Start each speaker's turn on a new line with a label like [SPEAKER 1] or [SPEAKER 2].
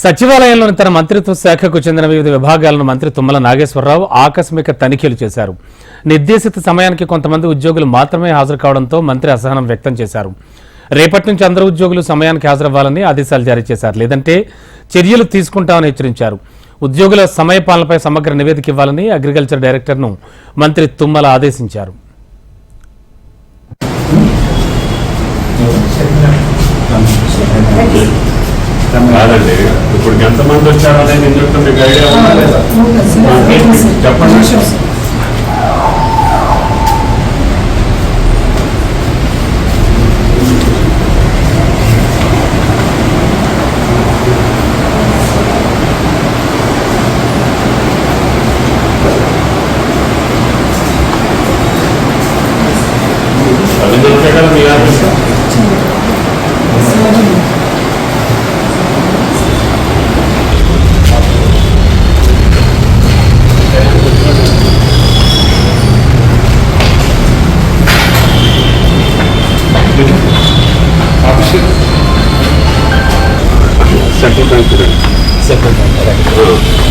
[SPEAKER 1] సచివాలయంలోని తన మంత్రిత్వ శాఖకు చెందిన వివిధ విభాగాలను మంత్రి తుమ్మల నాగేశ్వరరావు ఆకస్మిక తనిఖీలు చేశారు. నిర్దేశిత సమయానికి కొంతమంది ఉద్యోగులు మాత్రమే హాజరు కావడంతో మంత్రి అసహనం వ్యక్తం చేశారు. రేపటి నుంచి అందరూ ఉద్యోగులు సమయానికి హాజరవ్వాలని ఆదేశాలు జారీ చేశారు. లేదంటే చర్యలు తీసుకుంటామని హెచ్చరించారు. ఉద్యోగుల సమయపాలనపై సమగ్ర నివేదిక ఇవ్వాలని అగ్రికల్చర్ డైరెక్టర్ను మంత్రి తుమ్మల ఆదేశించారు.
[SPEAKER 2] కాదండి, ఇప్పుడు ఎంతమంది వచ్చారనేది ఇందులో మీకు ఐడియా ఉందా లేదా? చెప్పండి. అది వచ్చే కదా మీ ఆఫీస్ సెంట్రల్ బ్యాంక్.